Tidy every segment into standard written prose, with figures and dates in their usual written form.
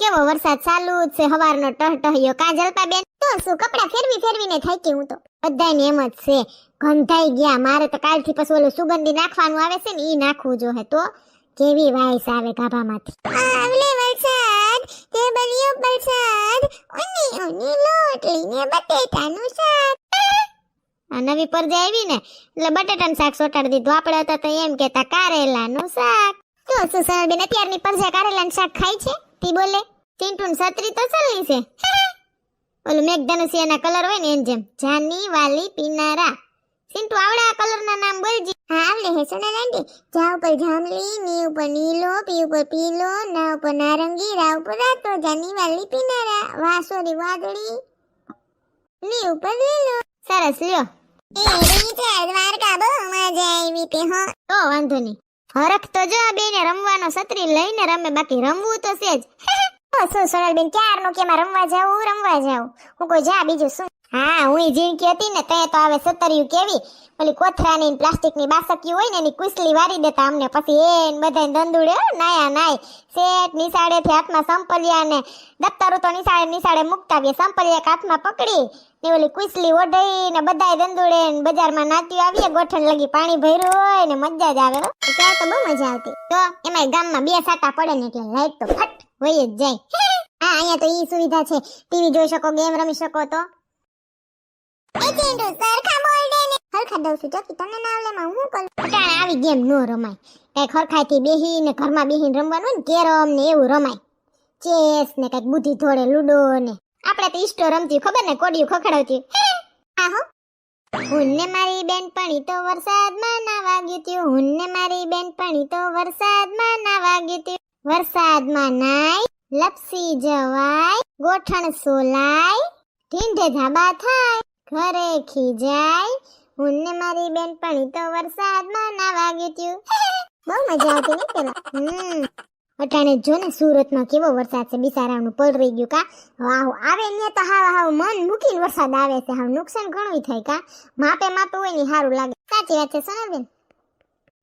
કેવો વરસાદ ચાલુ જ છે હવારનો ટહટહ્યો. કા જલપાબેન તો શું કપડા ફેરવીને થાકી હું તો. બધાયને એમ જ છે, ગંધાઈ ગયા. મારે તો કાલથી પછી ઓલું સુગંધી નાખવાનું આવે છે ને ઈ નાખવું જોઈએ. તો કેવી વાઈસ આવે ગાભામાંથી. આવલે વરસાદ તે બલિયો વરસાદ ઓની ઓની લોટલીને બટેટાનું શાક. આ નવી પરજા આવી ને એટલે બટેટાનું શાક સોટાડી દીધું. આપણે હતા તો એમ કેતા કારેલાનું શાક. તો શું સરબેન અત્યારની પરજા કારેલાનું શાક ખાય છે? તી બોલે ચિંટુન છત્રી તો ચલની છે. ઓલું મેઘધનુષિયાના કલર હોય ને એમ જેમ જાની વાલી પીનારા. સિંટુ આવડે આ કલરના નામ બોલજી. હા આવડે હે સોના લાંડી. જા ઉપર જાંબલી, ની ઉપર નીલો, પી ઉપર પીલો, ના ઉપર નારંગી, રા ઉપર રાતો, જાની વાલી પીનારા, વાસોરી વાદળી, ની ઉપર લીલો. સરસ લ્યો. એ રીચા દ્વારકા બહુ મજા આવી તે હો. તો વાંધો નહીં. હરખ તો જો આ બેને રમવાનો છત્રી લઈને રમે, બાકી રમવું તો છે જ. શું સોનલબેન ક્યારનો કે માં રમવા જાઉં. હું કોઈ જા બીજું શું. હા હું જીણકી હતી ને તે તો આવે સતરિયું કેવી ઓલી કોથરાની પ્લાસ્ટિકની બાસકીઓ હોય ને એની કુસલી વારી દેતા અમને. પછી એન બધાય દંદુડે નાયા નાય સેટ નિસાડેથી હાથમાં સંપલિયા ને દફતરો તો નિસાડે મુકતા આવીએ. સંપલિયા હાથમાં પકડી ને ઓલી કુસલી ઓઢઈ ને બધાય દંદુડે ને બજારમાં નાત્યું આવીએ. ગોઠણ લગી પાણી ભર્યું હોય ને મજા જ આવે. ત્યાં તો બહુ મજા આવતી. તો એમાં ગામમાં બે સાટા પડે ને એટલે લાઈટ તો ફટ હોય જ જાય. હા અહીંયા તો ઈ સુવિધા છે, ટીવી જોઈ શકો, ગેમ રમી શકો. તો હરખા દઉં છું જોકી તને ના આવલે માં હું કરું. અટાણે આવી ગેમ નો રમાય. કઈક હરખાઈથી બેહીને ઘરમાં બેહીને રમવાનું હોય ને કેરમ ને એવું રમાય. ચેસ ને કઈક બુદ્ધિ થોડે લૂડો ને આપણે તો ઈસ્ટો રમતી ખબર ને કોડિયું ખખડાવતી. હા હો. હુન્ને મારી બેનપણી તો વરસાદમાં ના વાગ્યું ત્યું. હુન્ને મારી બેનપણી તો વરસાદમાં ના વાગ્યું ત્યું. વરસાદમાં નાય લપસી જવાય, ગોઠણ સોલાય, ઢીંઢે ધાબા થાય, ઘરે ખીજાય. હુન્ને મારી બેનપણી તો વરસાદમાં ના વાગ્યું ત્યું. બહુ મજા આવતી ને પેલા. અટાણે જો ને સુરતમાં કેવો વરસાદ છે, બિચારાનું પલરી ગયું. કા વાહ આવે ને તો હાવ મન મૂકીને વરસાદ આવે છે. હાવ નુકસાન ઘણું થાય. કા માપે હોય ને સારું લાગે. સાચી વાત છે સોનાબેન.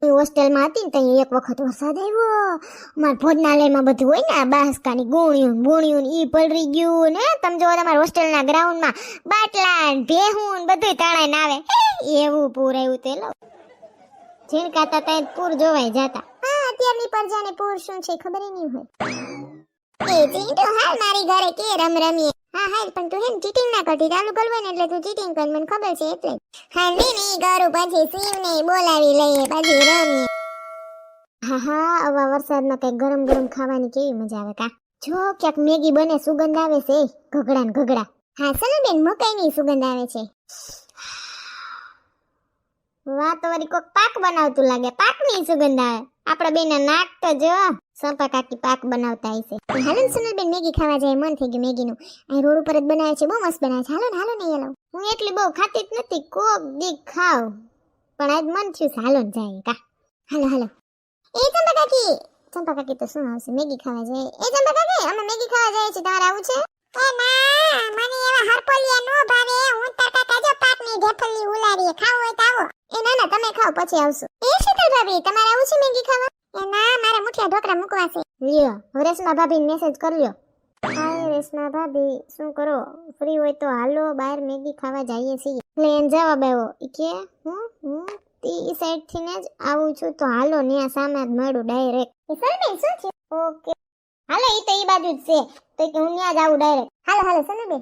હું હોસ્ટેલમાં હતી ને ત્યાં એક વખત વરસાદ આવ્યો. અમારા ભોજનાલયમાં બધું હોય ને બાસકાની ગુણ્યું ઈ પલરી ગયું ને. તમે જો તમારા હોસ્ટેલના ગ્રાઉન્ડમાં બાટલા ભેહું બધું તણાઈને આવે. એવું પૂર આવ્યું તે લો ઝીણકાતા ત્યાં પૂર જોવાય જાતા. હા અત્યારની પરજાને પૂર શું છે ખબર નહીં હોય. એ ચીંટુ હાલ મારી ઘરે કે રમીએ. હા હાલ પણ તું હે ચીટિંગ ના કરતી. ચાલુ કરવું ને એટલે તું ચીટિંગ કર, મને ખબર છે એટલે. હા નહીં કરું પછી શિવને બોલાવી લઈએ પછી રમીએ. હા આવા વરસાદમાં કઈ ગરમ ગરમ ખાવાની કેવી મજા આવે. કા જો ક્યાંક મેગી બને સુગંધ આવે છે ઘગડા ને ઘગડા. હા સનલબેન મકાઈની સુગંધ આવે છે. વાહ તો વળી કોક પાક બનાવતું લાગે. પાકની સુગંધ આવે. આપડા બેના નાક તો જો સંપા કાકી પાક બનાવતા હશે. હાલો ને સનલબેન મેગી ખાવા જાય, મન થઈ ગયું મેગીનું. અહીં રોડ ઉપર જ બનાવે છે, બહુ મસ્ત બનાવે છે. હાલો ને હાલો. હું એટલી બહુ ખાતી જ નથી, કોક દી ખાવ પણ આજ મન થયું છે હાલો ને જાય. કા હાલો. એ ચંપા કાકી તો શું આવશે મેગી ખાવા જાય. એ ચંપા કાકી અમે મેગી ખાવા જાય છે, તમારે આવું છે? એ ના મને એવા હરપોલિયા નો ભાવે. હું તાકા તાજો પાકની ઢેફલી ઉલારીએ. ખાવ હોય તો આવો. એ ના તમે ખાઓ પછી આવશું. એ શીતલ ભાભી તમારે આવું છે મેગી ખાવા? એ ના મારે મુઠિયા ઢોકળા મૂકવા છે. લ્યો રેશમા ભાભીને મેસેજ કરી લ્યો. હાય રેશમા ભાભી શું કરો? ફ્રી હોય તો હાલો બહાર મેગી ખાવા જઈએ છીએ. એટલે એમ જવાબ આવ્યો કે હું ઈ સાઈડ થી ને જ આવું છું તો હાલો ને આ સામે જ મળું ડાયરેક્ટ. એ સનબેન શું છે? ઓકે હાલો ઈ તો ઈ બાજુ જ છે તો કે હું ન્યા જ આવું ડાયરેક્ટ. હાલો સનબેન.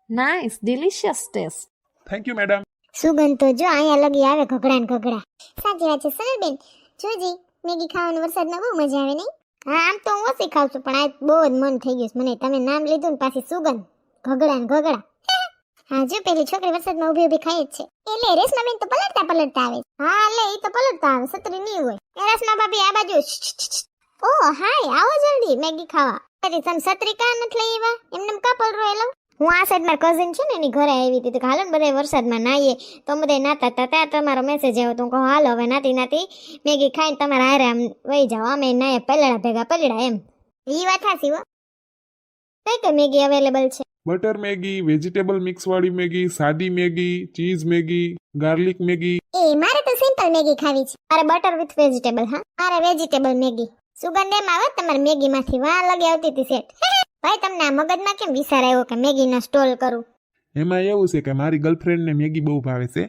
Nice, delicious taste. Thank you madam. સુગંધ તો જો અહીંયા લગી આવે ઘગડા ને ઘગડા. સાચી વાત છે સનલબેન. જોજી મેગી ખાવાની વરસાદમાં બહુ મજા આવે નહીં? હા આમ તો હું ઓછી ખાઉં છું પણ આજ બહુ જ મન થઈ ગયું મને. તમે નામ લીધું ને પાછી સુગંધ ઘગડા ને ઘગડા. હા જો પેલી છોકરી વરસાદમાં ઊભી ખાઈ જ છે. એટલે રેશમાબેન તો પલટતા આવે. હા એટલે ઈ તો પલટતા આવે, છત્રી નહીં હોય. એ રેશમા ભાભી આ બાજુ. ઓ હાય આવો જલ્દી મેગી ખાવા. અરે તમે છત્રી કા નથી લઈ આવ્યા? એમને કા પલરો એલો? હું આ સાઈડ મારા કઝિન છે ને એની ઘરે આવી હતી તો હાલો ને બધા વરસાદમાં નાહીએ તો બધા નાતા હતા. ત્યાં તમારો મેસેજ આવ્યો તો હું કહું હાલો હવે નાતી મેગી ખાઈને તમારા હારે આમ વહી જાઓ. અમે નાયે પલડા એમ. ઈ વાત હાચી હો. કઈ મેગી અવેલેબલ છે? બટર મેગી, વેજીટેબલ મિક્સ વાળી મેગી, સાદી Maggi, cheese Maggi, garlic Maggi. એ મારે તો સિમ્પલ મેગી ખાવી છે. મારે બટર વિથ વેજીટેબલ. હા મારે વેજીટેબલ મેગી. સુગંધ એમ આવે તમારે મેગીમાંથી વાહ લગે આવતી હતી સેટ. ભાઈ તમને આ મગજમાં કેમ વિચાર આવ્યો કે મેગીનો સ્ટોલ કરું? એમાં એવું છે કે મારી ગર્લફ્રેન્ડને મેગી બહુ ભાવે છે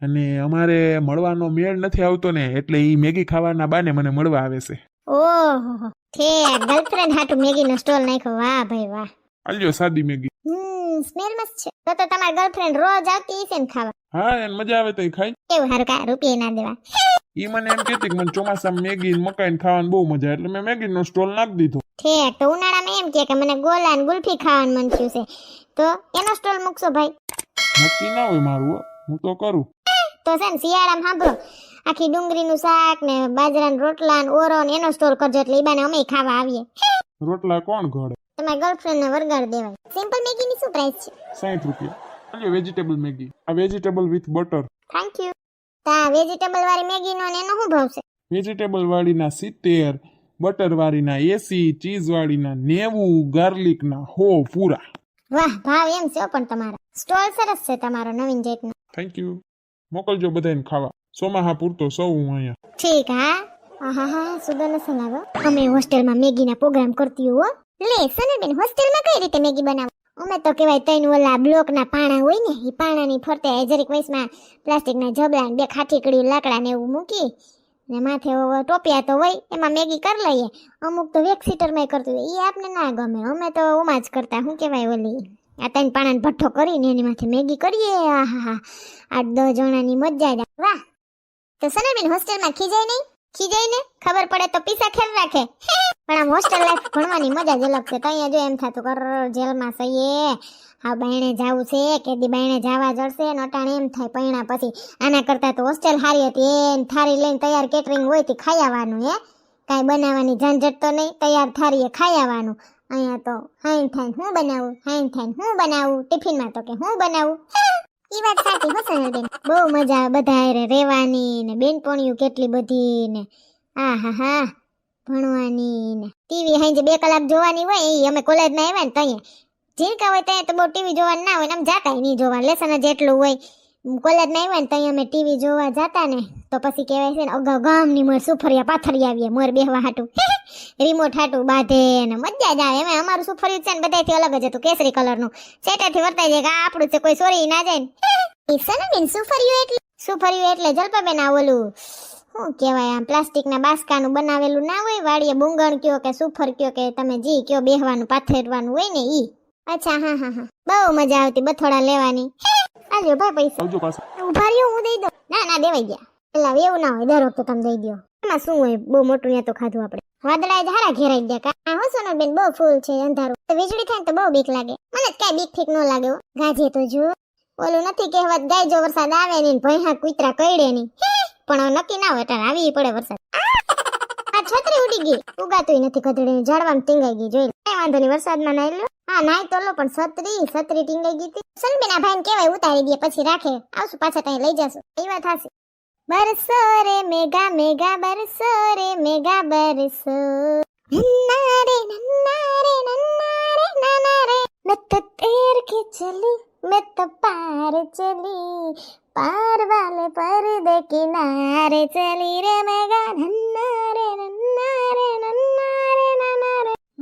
અને અમારે મળવાનો મેળ નથી આવતો ને એટલે એ મેગી ખાવાના બાને મને મળવા આવે છે. ઓહો છે ગર્લફ્રેન્ડ હાટુ મેગીનો સ્ટોલ નાખ્યો, વાહ ભાઈ વાહ. આલ્યો સાદી મેગી. સ્મેલ મસ્ત છે. તો તમારી ગર્લફ્રેન્ડ રોજ આવતી હશે ને ખાવા? હા એને મજા આવે તો એ ખાય. કેવું હારું કા રૂપિયા ના દેવા. ઈ મને એમ કહેતી કે મને ચોમાસામાં મેગી ને મકાઈ ને ખાવાનું બહુ મજા એટલે મેં મેગીનો સ્ટોલ નાખી દીધો. ઠેક તો ઉનાળામાં એમ કે મને ગોલા ને ગુલ્ફી ખાવાનું મન થયું છે તો એનો સ્ટોલ મૂકશો ભાઈ? નક્કી ના હોય મારું હો, હું તો કરું. તો છે ને શિયાળામાં સાંભળો આખી ડુંગળીનું શાક ને બાજરાના રોટલા ને ઓરો ને એનો સ્ટોલ કરજો એટલે ઈ બાને અમે ખાવા આવીએ. રોટલા કોણ ઘડે? તમારી ગર્લફ્રેન્ડ ને વરગાડ દેવાય. સિમ્પલ મેગી ની શું પ્રાઇસ છે? 60 રૂપિયા. આલ્યો વેજીટેબલ મેગી. આ vegetable with butter. Thank you. તા વેજીટેબલ વાળી મેગી નો ને એનો શું ભાવ છે? વેજીટેબલ વાળીના 70, બટર વાળીના 80, ચીઝ વાળીના 90, ગાર્લિક ના 100 પૂરા. વાહ ભાવ એમ છે પણ તમારા સ્ટોલ સરસ છે તમારો નવીન જેટનો. Thank you. મોકલજો બધાને ખાવા. સોમાહા પૂરતો સૌ હું અહીંયા. ઠીક હા. આહાહા સુગંધ ન લાગો. અમે હોસ્ટેલમાં મેગીના પ્રોગ્રામ કરતી હો. લે સનલબેન હોસ્ટેલમાં કઈ રીતે મેગી બનાવો? અમે તો કહેવાય તૈન ઓલા બ્લોકના પાણા હોય ને એ પાણાની ફરતે જરીક વયસમાં પ્લાસ્ટિકના જબલા બે ખાટીકડી લાકડા ને એવું મૂકી ને માથે ટોપિયા તો હોય એમાં મેગી કરી લઈએ. અમુક તો વેક સીટરમાં કરતું હોય એ આપને ના ગમે. અમે તો ઓમાં જ કરતા શું કહેવાય ઓલી આ તૈન પાણાને ભઠ્ઠો કરીને એની માથે મેગી કરીએ. આહાહા 8-10 જણાની મજા જ. વાહ. તો સનલબેન હોસ્ટેલમાં ખીજાય નહીં? ખીજાય ને ખબર પડે તો પીસા ખેર રાખે. પણ આમ હોસ્ટેલ લાઈફ ભણવાની મજા જ અલગ છે. તો અહીંયા જો એમ થતું કર જેલમાં સહીએ હા બાયણે જાવું છે કેદી બાયણે જવા જડશે ને અટાણે એમ થાય પૈણા પછી આના કરતા તો હોસ્ટેલ હારી હતી. એ થારી લઈને તૈયાર કેટરિંગ હોય તે ખાઈ આવવાનું. કાંઈ બનાવવાની ઝંઝટ તો નહીં, તૈયાર થારીએ ખાઈ આવવાનું. અહીંયા તો હાઈન થાય હું બનાવું, હાઈન થાય હું બનાવું, ટિફિનમાં તો કે હું બનાવું. ઈ વાત સાચી હો સનલબેન. બહુ મજા આવે બધા હારે રહેવાની ને બેનપણીઓ કેટલી બધી ને આહાહા ભણવાની ને ટીવી હાંજે 2 કલાક જોવાની હોય. એ અમે કોલેજમાં આવ્યા ને ત્યાં જીરકા હોય ત્યાં તો બહુ ટીવી જોવાનું ના હોય ને આમ જાતાય નહીં જોવા. લેસન જ એટલું હોય. કોલેજમાં આવ્યા ને ત્યાં અમે ટીવી જોવા જાતા ને તો પછી કહેવાય છે ને અગાઉ ગામની મોર સુફરિયા પાથરિયા આવીએ મોર બેહવા હાટું રિમોટ હાટું બાંધે ને મજા જ આવે. એમાં અમારું સુફરિયું છે ને બધાથી અલગ જ હતું કેસરી કલરનું. સેટાથી વર્તાઈ જાય કે આ આપણું છે કોઈ સોરી ના જાય ને. એ સનલબેન સુફરિયું એટલે જલપાબેન આ ઓલું શું કહેવાય આમ પ્લાસ્ટિકના બાસકાનું બનાવેલું ના હોય વાડીએ બુંગણ કયો કે સુફર કયો કે તમે જી કયો બેહવાનું પાથરવાનું હોય ને ઈ. અચ્છા હા હા હા બહુ મજા આવતી બથોડા લેવાની. આલ્યો ભાઈ પૈસા. આવજો પાછા. ઉભા રહ્યો હું દઈ દઉં. ના દેવાઈ ગયા. એટલે એવું ના હોય દર વખતે તમે દઈ દો. એમાં શું હોય બહુ મોટું ને તો ખાધું આપણે. વાદળા જ હારા ઘેરાઈ ગયા કા. હા હો સોનલબેન બહુ ફૂલ છે અંધારું. વીજળી થાય ને તો બહુ બીક લાગે. મને કાંઈ બીક ઠીક ન લાગે. ગાજે તો જો ઓલું નથી કહેવત ગાય જો વરસાદ આવે ને ભૈયા કૂતરા કઈડે નહીં. પણ નક્કી ના હોય એટલે આવી પડે વરસાદ. આ છત્રી ઉડી ગઈ ઉગાતું નથી ગધડી ઝાડવામાં ટીંગાઈ ગઈ જોઈ. કઈ વાંધો નહીં વરસાદમાં નાઈ લો. હા નાઈ તો લો પણ છત્રી ટીંગાઈ ગઈ હતી. સનલબેન આ ભાઈને કહેવાય ઉતારી દે પછી રાખે આવશું પાછા ત્યાં લઈ જશું. એ વાત હાસી. બરસો રે મેઘા મેઘા બરસો રે મેઘા બરસો નન્ના રે मैं तो तैर के चली मैं तो पार चली पार वाले पर्दे किनारे चली रे मेघा नन्ना रे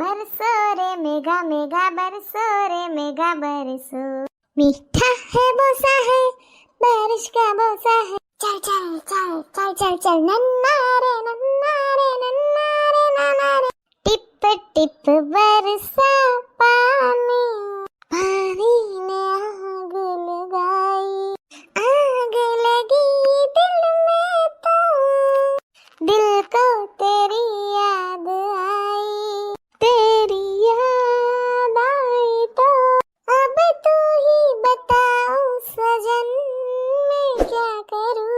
बरसो रे मेघा मेघा बरसो रे मेघा बरसो मीठा है बोसा है बारिश का बोसा है चल चल चल चल चल चल नन्ना रे टिप टिप बरसा पानी पानी ने आग लगी दिल में तो दिल को तेरी याद आई तो अब तू ही बताओ सजन मैं क्या करूं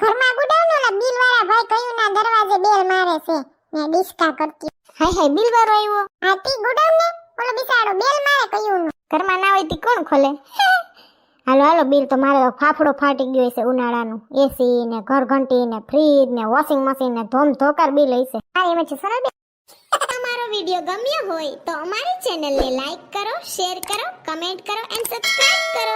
ઘરમાં ગુડાવનો ને બિલ વાળા ભાઈ કયું ના દરવાજે બેલ મારે છે ને ડિસ્કા કરતી. હાય બિલ વાળો આવ્યો. આ તી ગુડાવ ને ઓલો બિચારો બેલ મારે કયું નો. ઘરમાં ના હોય તી કોણ ખોલે? હાલો બિલ તો મારે ફાફડો ફાટી ગયો છે ઉનાળાનું. એસી ને ઘર ઘંટી ને ફ્રીજ ને વોશિંગ મશીન ને ધોમ ધોકાર બિલ હશે. આ એમ છે સનલબેન તમારો વિડીયો ગમ્યો હોય તો અમારી ચેનલને લાઈક કરો, શેર કરો, કમેન્ટ કરો એન્ડ સબસ્ક્રાઇબ કરો.